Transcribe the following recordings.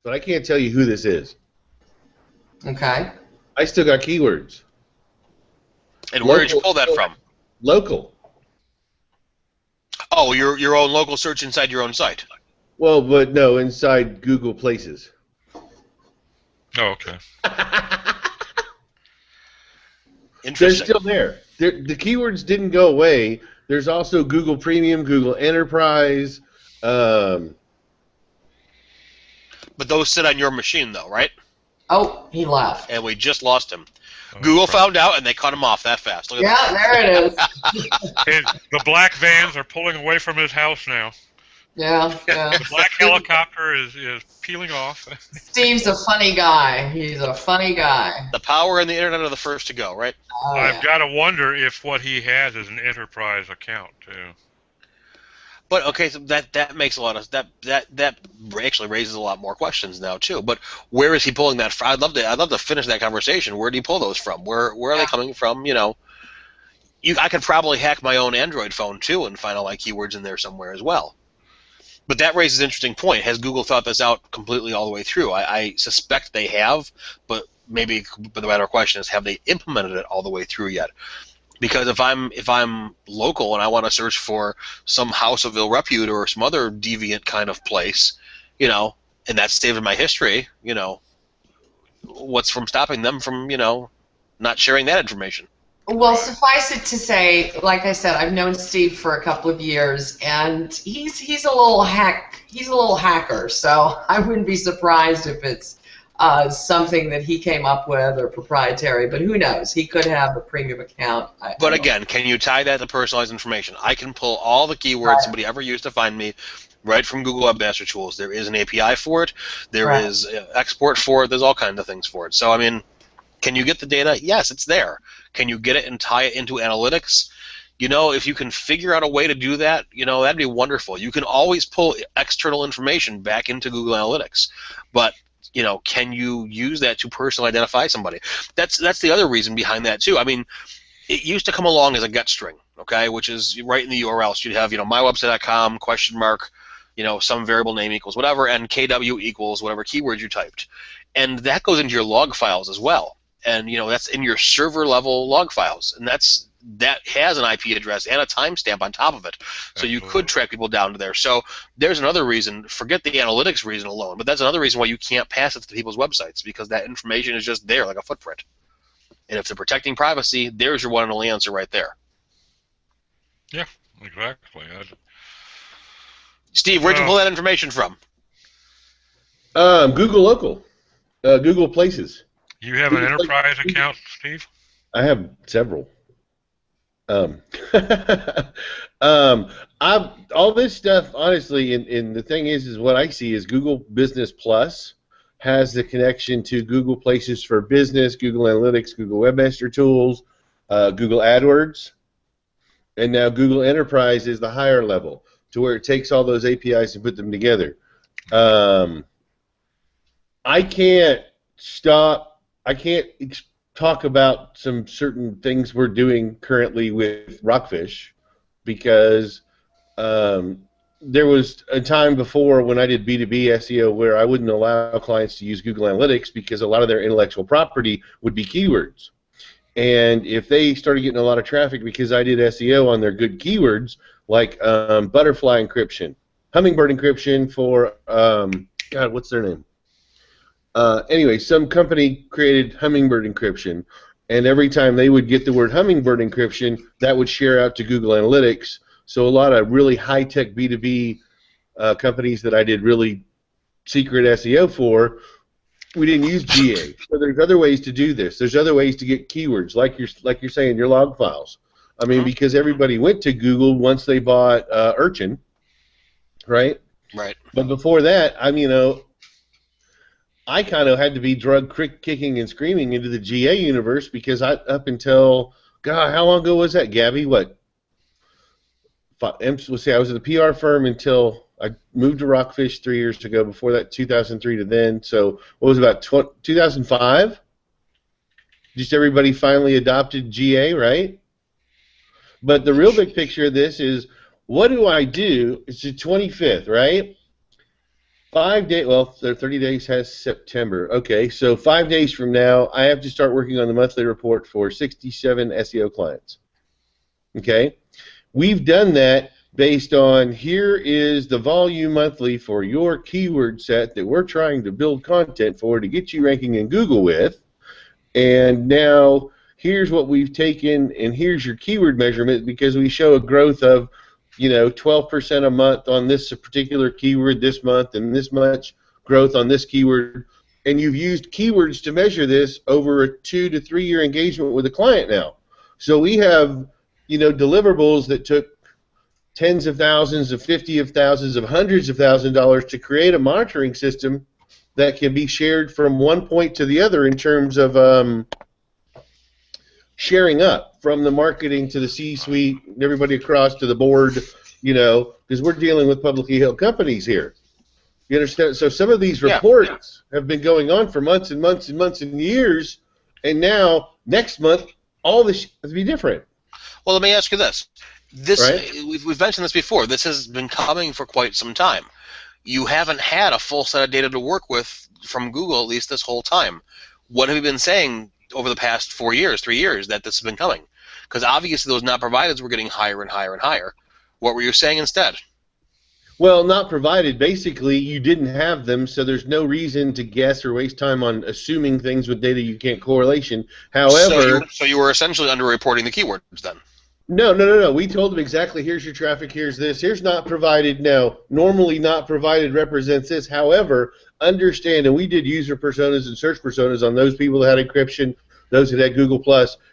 but I can't tell you who this is. Okay. I still got keywords. And where did you pull that from? Local. Oh, your own local search inside your own site. Well, but no, inside Google Places. Oh, okay. They're still there. The keywords didn't go away. There's also Google Premium, Google Enterprise. But those sit on your machine, though, right? Oh, he left. And we just lost him. Oh, Google found out, and they cut him off that fast. Look at that. There it is. The black vans are pulling away from his house now. Yeah. The black helicopter is peeling off. Steve's a funny guy. He's a funny guy. The power and the internet are the first to go, right? Oh, I've got to wonder if what he has is an enterprise account too. But okay, so that makes a lot of that actually raises a lot more questions now too. But where is he pulling that from? I'd love to finish that conversation. Where did he pull those from? Where are they coming from? You know, I could probably hack my own Android phone too and find all my keywords in there somewhere as well. But that raises an interesting point. Has Google thought this out completely all the way through? I suspect they have, but the better question is, have they implemented it all the way through yet? Because if I'm local and I want to search for some house of ill repute or some other deviant kind of place, you know, and that's saved in my history, you know, what's from stopping them from, you know, not sharing that information? Well, suffice it to say, like I said, I've known Steve for a couple of years, and he's a little hacker. So I wouldn't be surprised if it's something that he came up with or proprietary. But who knows? He could have a premium account. But again, can you tie that to personalized information? I can pull all the keywords somebody ever used to find me right from Google Webmaster Tools. There is an API for it. There is export for it. There's all kinds of things for it. So I mean, can you get the data? Yes, it's there. Can you get it and tie it into analytics? You know, if you can figure out a way to do that, you know, that'd be wonderful. You can always pull external information back into Google Analytics, but you know, can you use that to personally identify somebody? That's the other reason behind that too. I mean, it used to come along as a get string, okay, which is right in the URL. So you'd have, you know, mywebsite.com, question mark, you know, some variable name equals whatever, and KW equals whatever keyword you typed. And that goes into your log files as well. And, you know, that's in your server level log files. And that has an IP address and a timestamp on top of it. So you could track people down to there. So there's another reason, forget the analytics reason alone, but that's another reason why you can't pass it to people's websites, because that information is just there like a footprint. And if they're protecting privacy, there's your one and only answer right there. Yeah, exactly. Steve, where'd you pull that information from? Google Local. Google Places. You have an enterprise account, Steve? I have several. All this stuff, honestly, and the thing is what I see is Google Business Plus has the connection to Google Places for Business, Google Analytics, Google Webmaster Tools, Google AdWords, and now Google Enterprise is the higher level, to where it takes all those APIs and put them together. I can't talk about some certain things we're doing currently with Rockfish, because there was a time before when I did B2B SEO where I wouldn't allow clients to use Google Analytics because a lot of their intellectual property would be keywords. And if they started getting a lot of traffic because I did SEO on their good keywords, like butterfly encryption, hummingbird encryption for, God, what's their name? Anyway, some company created hummingbird encryption, and every time they would get the word hummingbird encryption, that would share out to Google Analytics. So a lot of really high-tech B2B companies that I did really secret SEO for, we didn't use GA. So there's other ways to do this. There's other ways to get keywords, like you're saying, your log files. I mean, because everybody went to Google once they bought Urchin, right? Right. But before that, I kind of had to be drug kicking and screaming into the GA universe, because up until, God, how long ago was that, Gabby? What? Let's see, I was at the PR firm until I moved to Rockfish 3 years ago. Before that, 2003 to then. So what was it, about 2005? Just everybody finally adopted GA, right? But the real big picture of this is, what do I do? It's the 25th, right? 5 days. Well, 30 days has September. Okay, so 5 days from now, I have to start working on the monthly report for 67 SEO clients. Okay, we've done that based on here is the volume monthly for your keyword set that we're trying to build content for to get you ranking in Google with, and now here's what we've taken, and here's your keyword measurement because we show a growth of 12% a month on this particular keyword this month and this much growth on this keyword, and you've used keywords to measure this over a 2 to 3 year engagement with a client now. So we have deliverables that took tens of thousands, of 50 of thousands, of hundreds of thousands of dollars to create a monitoring system that can be shared from one point to the other in terms of sharing up from the marketing to the C-suite, everybody across to the board, because we're dealing with publicly held companies here. You understand? So some of these reports have been going on for months and months and months and years, and now next month all this has to be different. Well, let me ask you this. Right? We've mentioned this before. This has been coming for quite some time. You haven't had a full set of data to work with from Google, at least this whole time. What have you been saying over the past 4 years, 3 years, that this has been coming? Because obviously those not provided were getting higher and higher and higher. What were you saying instead? Well, not provided. Basically, you didn't have them, so there's no reason to guess or waste time on assuming things with data you can't correlation. However, so you were essentially underreporting the keywords then. No. We told them exactly, here's your traffic, here's this. Here's not provided. No, normally not provided represents this. However, understand, and we did user personas and search personas on those people that had encryption, those that had Google+.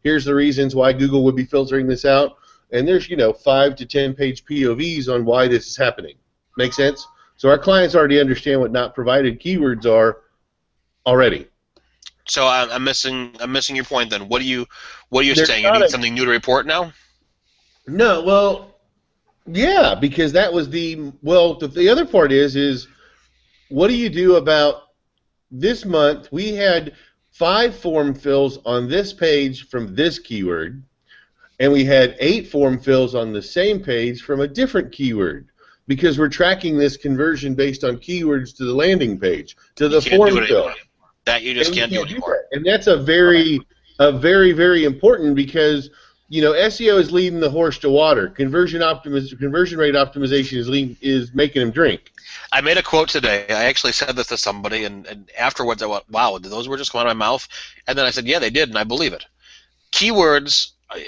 Here's the reasons why Google would be filtering this out. And there's, 5 to 10 page POVs on why this is happening. Make sense? So our clients already understand what not provided keywords are already. So I'm missing your point then. What are you saying? You need something new to report now? No, well, yeah, because that was the other part is what do you do about this month? We had 5 form fills on this page from this keyword, and we had 8 form fills on the same page from a different keyword, because we're tracking this conversion based on keywords to the landing page, to the form fill. That you just can't do anymore. And that's a very, very important, because SEO is leading the horse to water. Conversion rate optimization is making him drink. I made a quote today. I actually said this to somebody, and afterwards I went, "Wow, did those words just come out of my mouth?" And then I said, "Yeah, they did, and I believe it." Keywords. I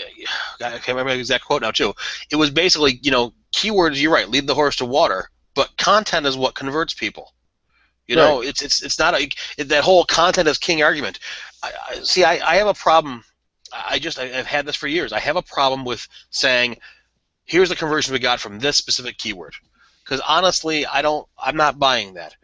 can't remember the exact quote now too. It was basically, keywords. You're right, lead the horse to water, but content is what converts people. Right. It's not that whole content is king argument. I have a problem. I've had this for years. I have a problem with saying, here's the conversion we got from this specific keyword, because honestly, I'm not buying that.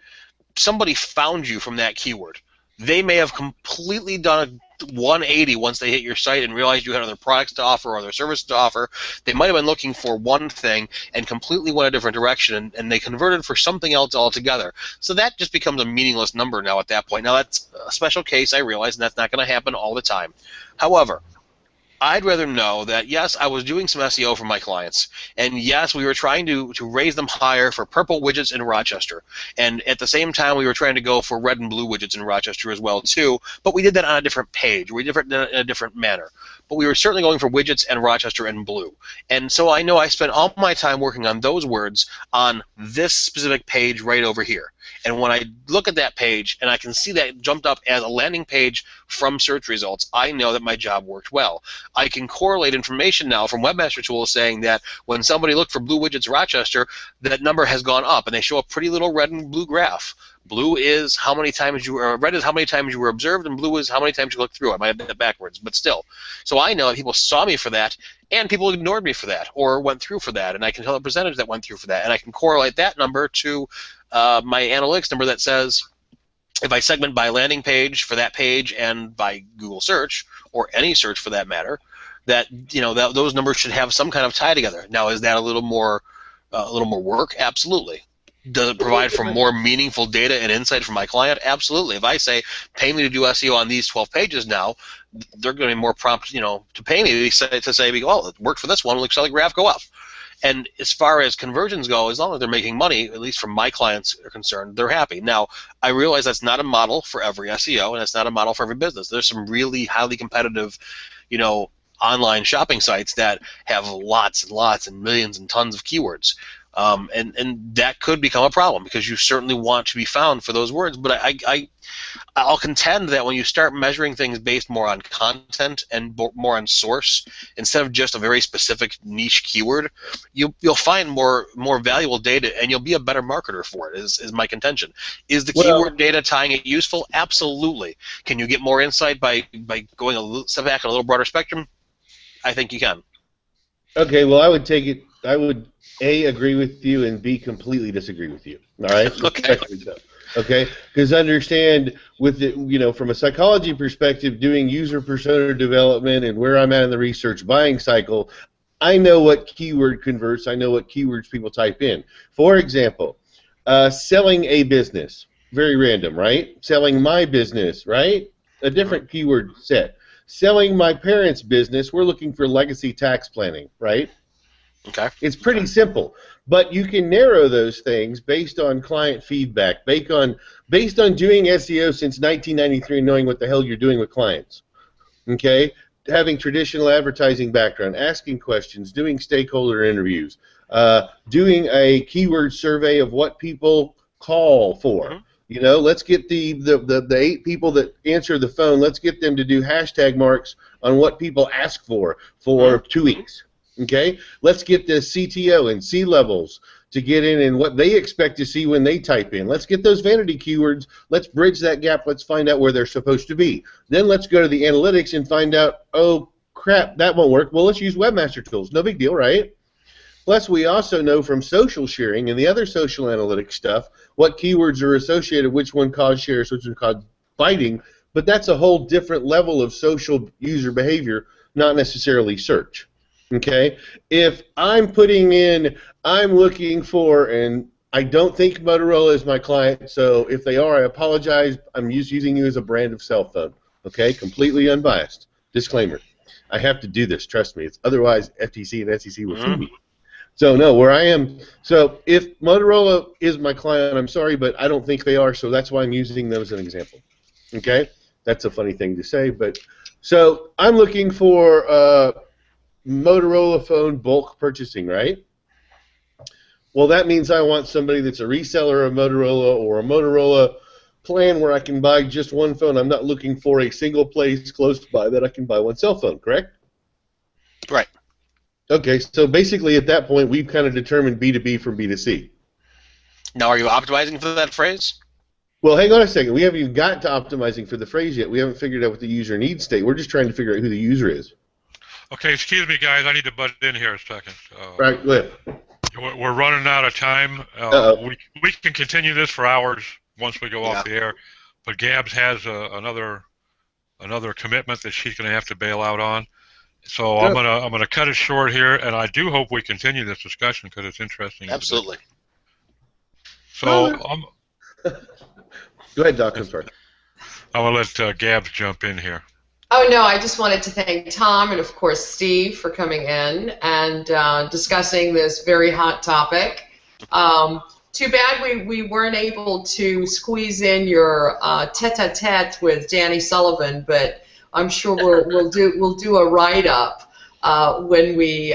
Somebody found you from that keyword. They may have completely done a 180 once they hit your site and realized you had other products to offer or other services to offer. They might have been looking for one thing and completely went a different direction, and they converted for something else altogether. So that just becomes a meaningless number now at that point. Now, that's a special case, I realize, and that's not going to happen all the time. However, I'd rather know that, yes, I was doing some SEO for my clients, and yes, we were trying to raise them higher for purple widgets in Rochester, and at the same time we were trying to go for red and blue widgets in Rochester as well too, but we did that on a different page. We did it in a different manner. But we were certainly going for widgets and Rochester and blue. And so I know I spent all my time working on those words on this specific page right over here. And when I look at that page and I can see that jumped up as a landing page from search results, I know that my job worked well. I can correlate information now from Webmaster Tools saying that when somebody looked for blue widgets Rochester, that number has gone up, and they show a pretty little red and blue graph. Blue is how many times red is how many times you were observed, and blue is how many times you looked through. I might have done that backwards, but still. So I know that people saw me for that, and people ignored me for that, or went through for that, and I can tell the percentage that went through for that, and I can correlate that number to my analytics number that says, if I segment by landing page for that page and by Google search, or any search for that matter, that that those numbers should have some kind of tie together. Now, is that a little more work? Absolutely. Does it provide for more meaningful data and insight from my client? Absolutely. If I say, pay me to do SEO on these 12 pages now, they're going to be more prompt, to pay me to say, well, it worked for this one, let's let the graph go up. And as far as conversions go, as long as they're making money, at least from my clients are concerned, they're happy. Now, I realize that's not a model for every SEO, and it's not a model for every business. There's some really highly competitive, online shopping sites that have lots and lots and millions and tons of keywords. And that could become a problem because you certainly want to be found for those words. But I'll contend that when you start measuring things based more on content and more on source instead of just a very specific niche keyword, you'll find more valuable data and you'll be a better marketer for it. Is my contention. Is the keyword data tying it useful? Absolutely. Can you get more insight by going a little step back on a little broader spectrum? I think you can. Okay, well, I would A, agree with you, and B, completely disagree with you. All right? Okay. Okay? Because understand, with the, from a psychology perspective, doing user persona development and where I'm at in the research buying cycle, I know what keyword converts. I know what keywords people type in. For example, selling a business. Very random, right? Selling my business, right? A different keyword set. Selling my parents' business, we're looking for legacy tax planning, right? Okay. It's pretty simple, but you can narrow those things based on client feedback, based on doing SEO since 1993 and knowing what the hell you're doing with clients, okay? Having traditional advertising background, asking questions, doing stakeholder interviews, doing a keyword survey of what people call for. Mm-hmm. Let's get the 8 people that answer the phone, let's get them to do hashtag marks on what people ask for 2 weeks. Okay? Let's get the CTO and C-levels to get in and what they expect to see when they type in. Let's get those vanity keywords. Let's bridge that gap. Let's find out where they're supposed to be. Then let's go to the analytics and find out, oh, crap, that won't work. Well, let's use Webmaster Tools. No big deal, right? Plus, we also know from social sharing and the other social analytics stuff what keywords are associated, which one caused shares, which one caused biting, but that's a whole different level of social user behavior, not necessarily search. Okay? If I'm putting in, I'm looking for, and I don't think Motorola is my client, so if they are, I apologize. I'm using you as a brand of cell phone. Okay? Completely unbiased. Disclaimer. I have to do this, trust me. It's otherwise FTC and SEC will sue me. So no, where I am. So if Motorola is my client, I'm sorry, but I don't think they are. So that's why I'm using them as an example. Okay, that's a funny thing to say, but so I'm looking for Motorola phone bulk purchasing, right? Well, that means I want somebody that's a reseller of Motorola or a Motorola plan where I can buy just one phone. I'm not looking for a single place close by that I can buy one cell phone. Correct? Right. Okay, so basically at that point, we've kind of determined B2B from B2C. Now, are you optimizing for that phrase? Well, hang on a second. We haven't even got to optimizing for the phrase yet. We haven't figured out what the user needs state. We're just trying to figure out who the user is. Okay, excuse me, guys. I need to butt in here a second. Right, go ahead. We're running out of time. We can continue this for hours once we go off the air, but Gabs has another commitment that she's going to have to bail out on. So I'm gonna cut it short here, and I do hope we continue this discussion because it's interesting. Absolutely. So go ahead, Doc. I'm sorry. I'm gonna let Gabs jump in here. Oh no, I just wanted to thank Tom and of course Steve for coming in and discussing this very hot topic. Too bad we weren't able to squeeze in your tete-a-tete with Danny Sullivan, but I'm sure we'll do a write-up when we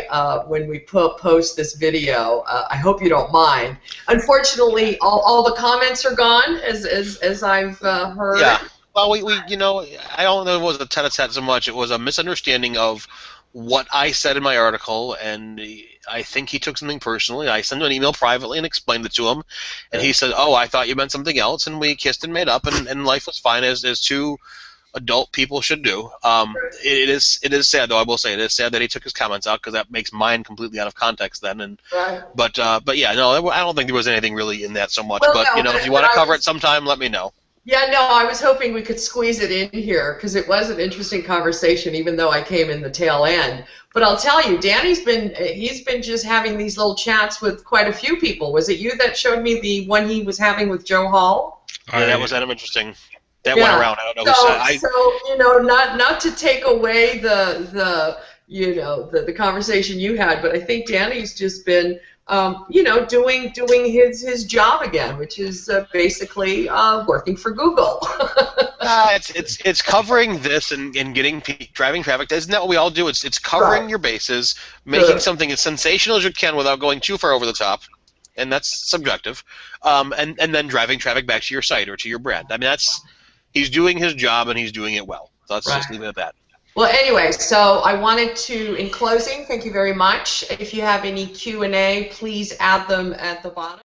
post this video. I hope you don't mind. Unfortunately, all the comments are gone, as I've heard. Yeah. Well, we I don't know if it was a tete-a-tete so much. It was a misunderstanding of what I said in my article, and I think he took something personally. I sent him an email privately and explained it to him, and he said, "Oh, I thought you meant something else," and we kissed and made up, and life was fine as two adult people should do. It is sad, though. I will say it is sad that he took his comments out because that makes mine completely out of context then. And right. But yeah, no, I don't think there was anything really in that so much. Well, but no, if you want to cover it sometime, let me know. Yeah, no, I was hoping we could squeeze it in here because it was an interesting conversation, even though I came in the tail end. But I'll tell you, Danny's been just having these little chats with quite a few people. Was it you that showed me the one he was having with Joe Hall? Yeah, that was interesting. That went around. I don't know who said. So not to take away the the conversation you had, but I think Danny's just been, doing his job again, which is basically working for Google. It's covering this and getting driving traffic. Isn't that what we all do? It's covering your bases, making something as sensational as you can without going too far over the top, and that's subjective. And then driving traffic back to your site or to your brand. I mean, he's doing his job and he's doing it well. So let's just leave it at that. Well, anyway, so I wanted to, in closing, thank you very much. If you have any Q&A, please add them at the bottom.